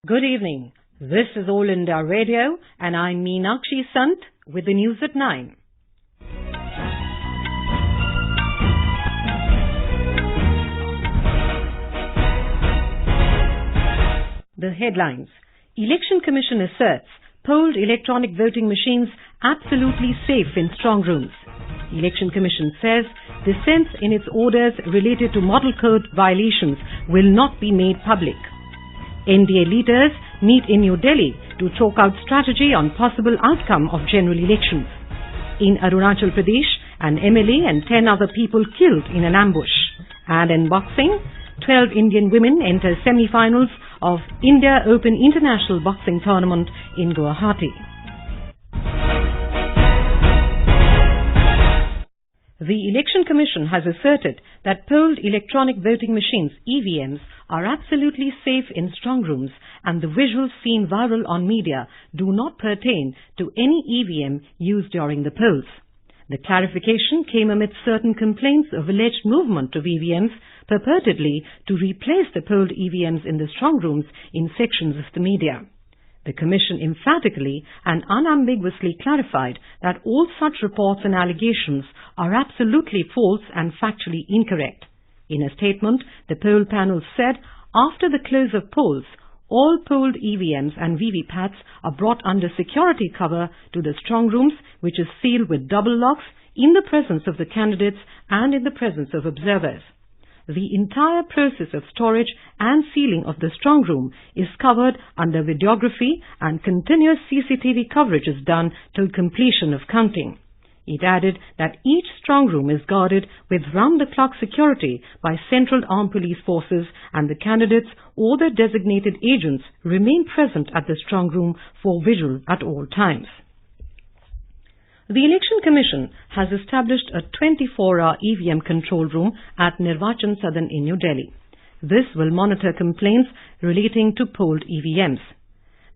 Good evening. This is All India Radio and I'm Meenakshi Sant with the news at 9. The headlines. Election Commission asserts polled electronic voting machines absolutely safe in strong rooms. Election Commission says dissents in its orders related to model code violations will not be made public. NDA leaders meet in New Delhi to chalk out strategy on possible outcome of general elections. In Arunachal Pradesh, an MLA and 10 other people killed in an ambush. And in boxing, 12 Indian women enter semi-finals of India Open International Boxing Tournament in Guwahati. The Election Commission has asserted that polled electronic voting machines, EVMs, are absolutely safe in strong rooms and the visuals seen viral on media do not pertain to any EVM used during the polls. The clarification came amid certain complaints of alleged movement of EVMs purportedly to replace the polled EVMs in the strong rooms in sections of the media. The Commission emphatically and unambiguously clarified that all such reports and allegations are absolutely false and factually incorrect. In a statement, the poll panel said, after the close of polls, all polled EVMs and VVPATs are brought under security cover to the strong rooms, which is sealed with double locks in the presence of the candidates and in the presence of observers. The entire process of storage and sealing of the strong room is covered under videography and continuous CCTV coverage is done till completion of counting. It added that each strong room is guarded with round-the-clock security by Central Armed Police Forces and the candidates or their designated agents remain present at the strong room for visual at all times. The Election Commission has established a 24-hour EVM control room at Nirvachan Sadan in New Delhi. This will monitor complaints relating to polled EVMs.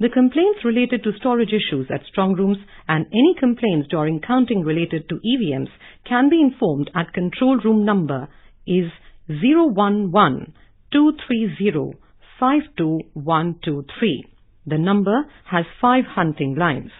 The complaints related to storage issues at strong rooms and any complaints during counting related to EVMs can be informed at control room number is 011-230-52123. The number has 5 hunting lines.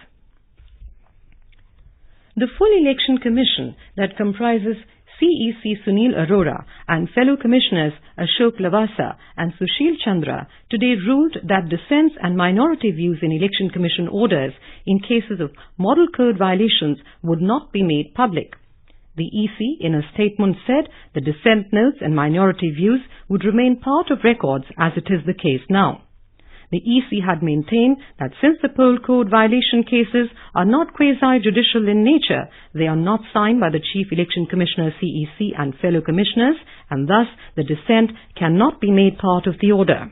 The full Election Commission that comprises CEC Sunil Arora and fellow commissioners Ashok Lavasa and Sushil Chandra today ruled that dissents and minority views in Election Commission orders in cases of model code violations would not be made public. The EC in a statement said the dissent notes and minority views would remain part of records as it is the case now. The EC had maintained that since the poll code violation cases are not quasi-judicial in nature, they are not signed by the Chief Election Commissioner CEC and fellow commissioners, and thus the dissent cannot be made part of the order.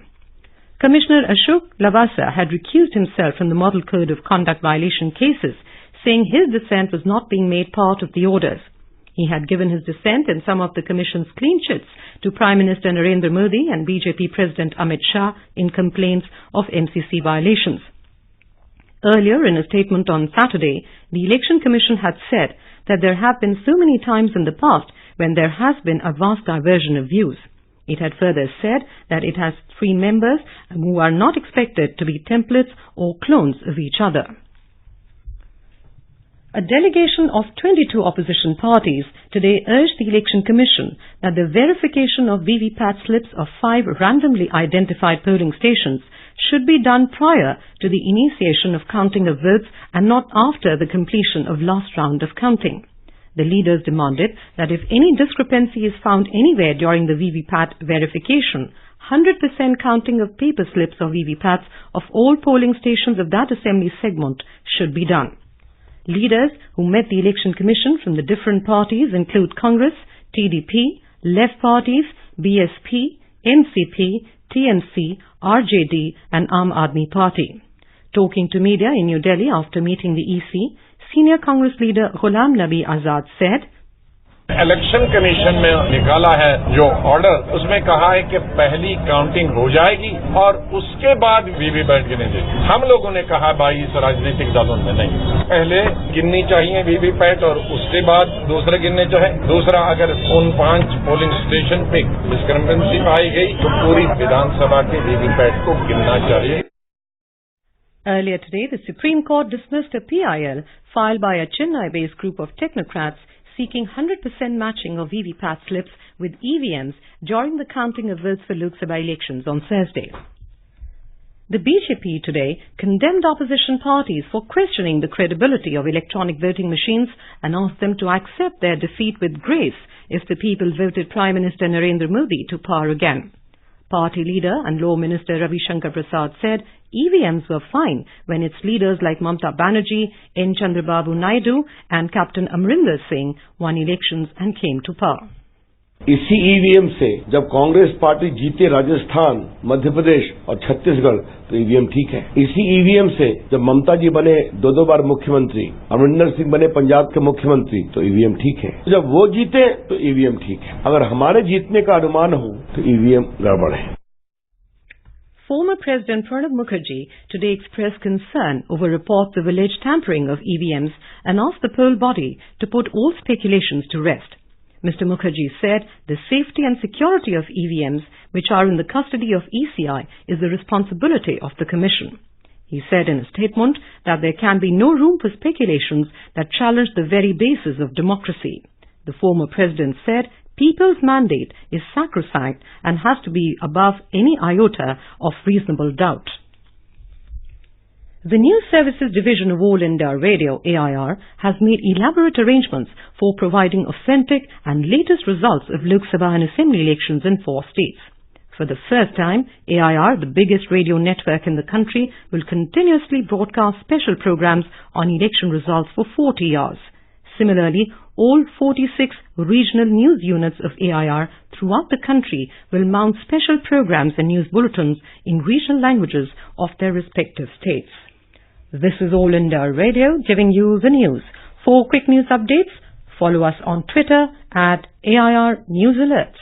Commissioner Ashok Lavasa had recused himself from the Model Code of Conduct violation cases, saying his dissent was not being made part of the orders. He had given his dissent in some of the Commission's clean chits to Prime Minister Narendra Modi and BJP President Amit Shah in complaints of MCC violations. Earlier, in a statement on Saturday, the Election Commission had said that there have been so many times in the past when there has been a vast diversion of views. It had further said that it has 3 members who are not expected to be templates or clones of each other. A delegation of 22 opposition parties today urged the Election Commission that the verification of VVPAT slips of 5 randomly identified polling stations should be done prior to the initiation of counting of votes and not after the completion of last round of counting. The leaders demanded that if any discrepancy is found anywhere during the VVPAT verification, 100% counting of paper slips of VVPATs of all polling stations of that assembly segment should be done. Leaders who met the Election Commission from the different parties include Congress, TDP, Left parties, BSP, NCP, TMC, RJD and Aam Aadmi Party. Talking to media in New Delhi after meeting the EC, senior Congress leader Ghulam Nabi Azad said, election commission में निकाला है जो order, उसमें कहा है कि पहली counting हो जाएगी और उसके बाद वीवीपैट गिने जाएगी। हम लोगों ने कहा 22 राजनीतिक दलों में नहीं, पहले गिननी चाहिए वीवीपैट और उसके बाद दूसरे गिनने चाहिए। दूसरा, अगर उन 5 पोलिंग स्टेशन पे डिस्क्रिपेंसी पाई गई तो पूरी विधानसभा के वीवीपैट को गिनना चाहिए। Earlier today, the Supreme Court dismissed a PIL filed by a Chennai-based group of technocrats seeking 100% matching of VVPAT slips with EVMs during the counting of votes for Lok Sabha elections on Thursday. The BJP today condemned opposition parties for questioning the credibility of electronic voting machines and asked them to accept their defeat with grace if the people voted Prime Minister Narendra Modi to power again. Party leader and Law Minister Ravi Shankar Prasad said EVMs were fine when its leaders like Mamata Banerjee, N. Chandrababu Naidu and Captain Amrinder Singh won elections and came to power. इसी EVM से जब Congress party जीते राजस्थान, मध्य प्रदेश और छत्तीसगढ़ तो EVM ठीक है। इसी EVM से जब ममता जी बने दो बार मुख्यमंत्री, अमरिंदर सिंह बने पंजाब के मुख्यमंत्री तो ईवीएम ठीक है। जब वो जीते तो ईवीएम ठीक है। अगर हमारे जीतने का अनुमान हो तो ईवीएम गड़बड़ है। Former President Pranab Mukherjee today expressed concern over reports of alleged tampering of EVMs and asked the poll body to put all speculations to rest. Mr. Mukherjee said the safety and security of EVMs, which are in the custody of ECI, is the responsibility of the Commission. He said in a statement that there can be no room for speculations that challenge the very basis of democracy. The former president said people's mandate is sacrosanct and has to be above any iota of reasonable doubt. The News Services Division of All India Radio, AIR, has made elaborate arrangements for providing authentic and latest results of Lok Sabha and Assembly elections in 4 states. For the first time, AIR, the biggest radio network in the country, will continuously broadcast special programs on election results for 40 hours. Similarly, all 46 regional news units of AIR throughout the country will mount special programs and news bulletins in regional languages of their respective states. This is All India Radio giving you the news. For quick news updates, follow us on Twitter at AIR News Alerts.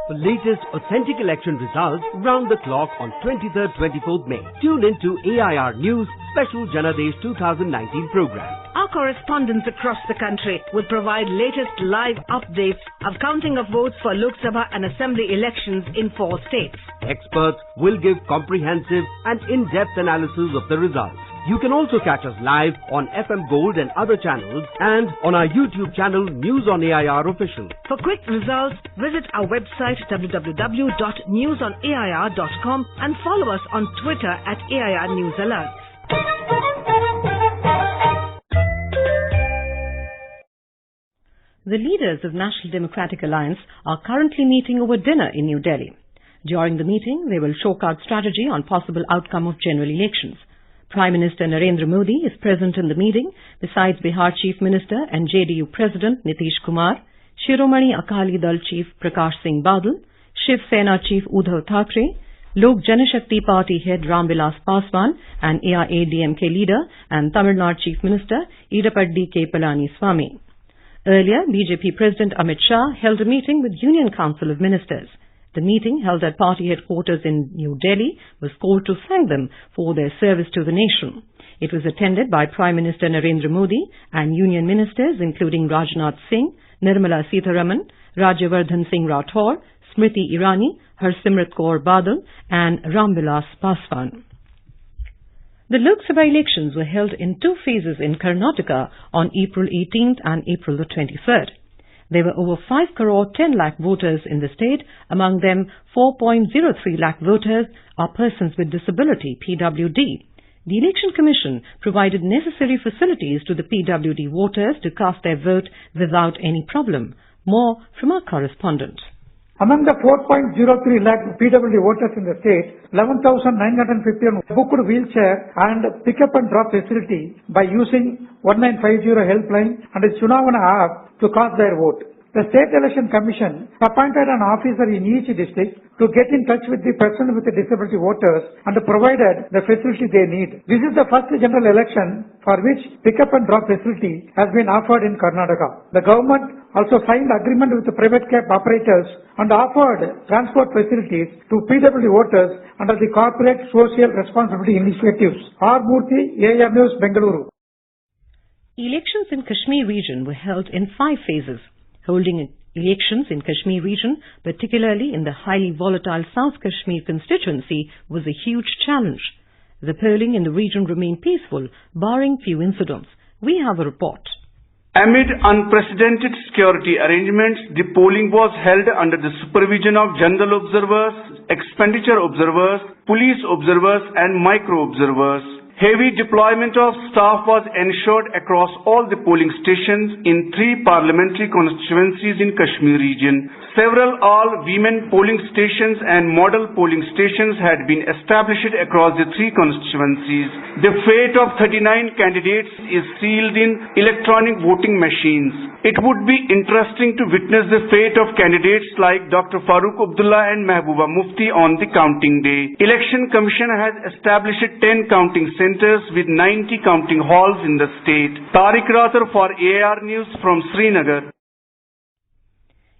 The latest authentic election results round the clock on 23rd, 24th May. Tune in to AIR News Special Janadesh 2019 program. Our correspondents across the country will provide latest live updates of counting of votes for Lok Sabha and Assembly elections in 4 states. Experts will give comprehensive and in-depth analysis of the results. You can also catch us live on FM Gold and other channels and on our YouTube channel News on AIR Official. For quick results, visit our website www.newsonair.com and follow us on Twitter at AIR News Alerts. The leaders of National Democratic Alliance are currently meeting over dinner in New Delhi. During the meeting, they will chalk out strategy on possible outcome of general elections. Prime Minister Narendra Modi is present in the meeting, besides Bihar Chief Minister and JDU President Nitish Kumar, Shiromani Akali Dal Chief Prakash Singh Badal, Shiv Sena Chief Uddhav Thackeray, Lok Janashakti Party Head Ram Vilas Paswan and AIADMK leader and Tamil Nadu Chief Minister Edappadi K. Palaniswamy. Earlier, BJP President Amit Shah held a meeting with Union Council of Ministers. The meeting, held at party headquarters in New Delhi, was called to thank them for their service to the nation. It was attended by Prime Minister Narendra Modi and Union Ministers including Rajnath Singh, Nirmala Sitharaman, Rajyavardhan Singh Rathore, Smriti Irani, Harsimrat Kaur Badal and Ram Vilas Paswan. The Lok Sabha elections were held in 2 phases in Karnataka on April 18th and April the 23rd. There were over 5 crore 10 lakh voters in the state. Among them, 4.03 lakh voters are persons with disability, PWD. The Election Commission provided necessary facilities to the PWD voters to cast their vote without any problem. More from our correspondent. Among the 4.03 lakh PWD voters in the state, 11,951 booked wheelchair and pick-up and drop facility by using 1950 helpline and the Chunavana app to cast their vote. The State Election Commission appointed an officer in each district to get in touch with the person with the disability voters and provided the facility they need. This is the first general election for which pick-up and drop facility has been offered in Karnataka. The government also signed agreement with the private cab operators and offered transport facilities to PWD voters under the Corporate Social Responsibility Initiatives. R. Murthy, AIR News, Bengaluru. Elections in Kashmir region were held in 5 phases. Holding Elections in Kashmir region, particularly in the highly volatile South Kashmir constituency, was a huge challenge. The polling in the region remained peaceful, barring few incidents. We have a report. Amid unprecedented security arrangements, the polling was held under the supervision of general observers, expenditure observers, police observers and micro-observers. Heavy deployment of staff was ensured across all the polling stations in 3 parliamentary constituencies in Kashmir region. Several all-women polling stations and model polling stations had been established across the 3 constituencies. The fate of 39 candidates is sealed in electronic voting machines. It would be interesting to witness the fate of candidates like Dr. Farooq Abdullah and Mehbooba Mufti on the counting day. Election Commission has established 10 counting centers with 90 counting halls in the state. Tariq Rathar for AIR News from Srinagar.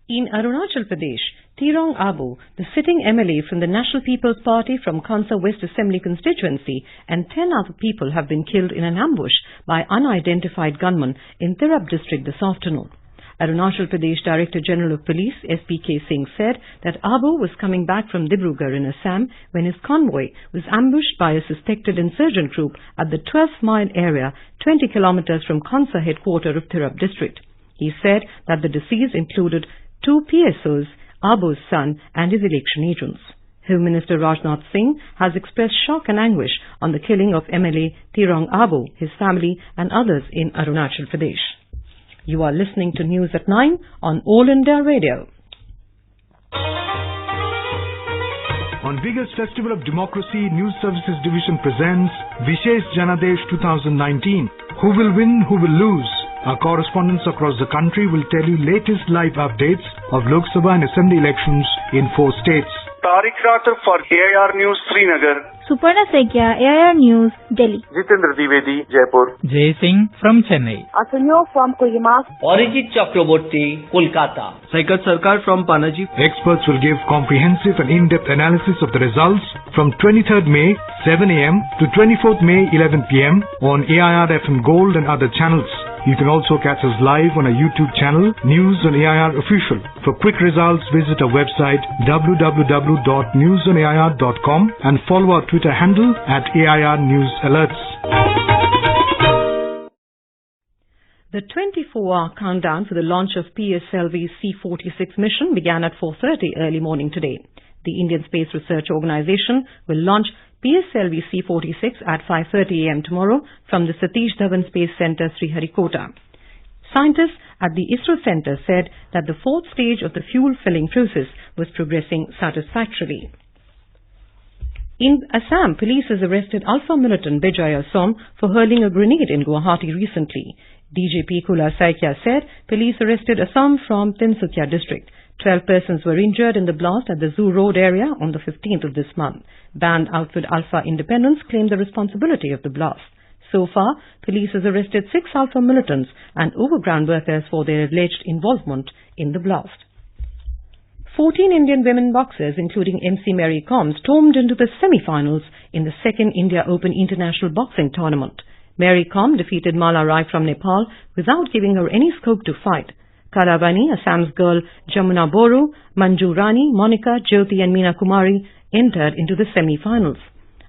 In Arunachal Pradesh, Tirong Abu, the sitting MLA from the National People's Party from Kansa West Assembly constituency, and 10 other people have been killed in an ambush by unidentified gunmen in Tirap district this afternoon. Arunachal Pradesh Director General of Police SPK Singh said that Abu was coming back from Dibrugarh in Assam when his convoy was ambushed by a suspected insurgent group at the 12th-mile area 20 kilometers from Kansa headquarters of Tirap district. He said that the deceased included 2 PSOs, Abu's son and his election agents. Home Minister Rajnath Singh has expressed shock and anguish on the killing of MLA Tirong Abu, his family and others in Arunachal Pradesh. You are listening to News at 9 on All India Radio. On biggest festival of democracy, News Services Division presents Vishesh Janadesh 2019. Who will win, who will lose? Our correspondents across the country will tell you latest live updates of Lok Sabha and Assembly elections in 4 states. Tariq Rathar for AIR News Srinagar. Suparna Sekia, AIR News, Delhi. Jitendra Dwivedi, Jaipur. Jay Singh from Chennai. Asunyo from Kohima. Arijit Chakraborty, Kolkata. Saikat Sarkar from Panaji. Experts will give comprehensive and in-depth analysis of the results from 23rd May 7 a.m. to 24th May 11 p.m. on AIR FM Gold and other channels. You can also catch us live on our YouTube channel, News on AIR Official. For quick results, visit our website www.newsonair.com and follow our Twitter handle @AIR News Alerts. The 24-hour countdown for the launch of PSLV's C-46 mission began at 4:30 early morning today. The Indian Space Research Organization will launch PSLV C-46 at 5:30 a.m. tomorrow from the Satish Dhawan Space Center, Sriharikota. Scientists at the ISRO Center said that the 4th stage of the fuel filling process was progressing satisfactorily. In Assam, police has arrested Alpha militant Bijay Asom for hurling a grenade in Guwahati recently. DJP Kula Saikia said police arrested Assam from Tinsukia district. 12 persons were injured in the blast at the Zoo Road area on the 15th of this month. Band outfit Alpha Independence claimed the responsibility of the blast. So far, police has arrested 6 Alpha militants and overground workers for their alleged involvement in the blast. 14 Indian women boxers, including MC Mary Kom, stormed into the semi-finals in the 2nd India Open International Boxing Tournament. Mary Kom defeated Mala Rai from Nepal without giving her any scope to fight. Kalavani, Assam's girl Jamuna Boru, Manju Rani, Monica, Jyoti and Meena Kumari entered into the semi-finals.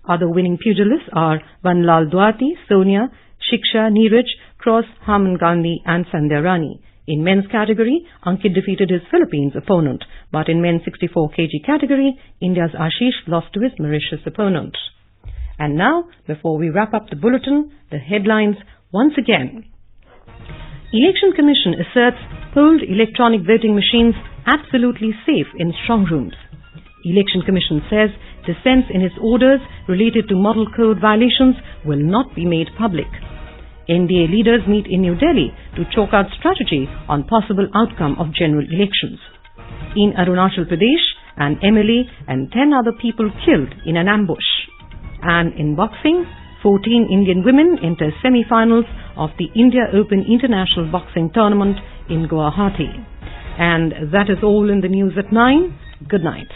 Other winning pugilists are Vanlal Dwati, Sonia, Shiksha, Neeraj, Cross, Haman Gandhi and Sandhya Rani. In men's category, Ankit defeated his Philippines opponent, but in men's 64 kg category, India's Ashish lost to his Mauritius opponent. And now, before we wrap up the bulletin, the headlines once again. Election Commission asserts polled electronic voting machines absolutely safe in strong rooms. Election Commission says dissents in its orders related to model code violations will not be made public. NDA leaders meet in New Delhi to chalk out strategy on possible outcome of general elections. In Arunachal Pradesh, an MLA and 10 other people killed in an ambush. And in boxing, 14 Indian women enter semi-finals of the India Open International Boxing Tournament in Guwahati. And that is all in the news at 9. Good night.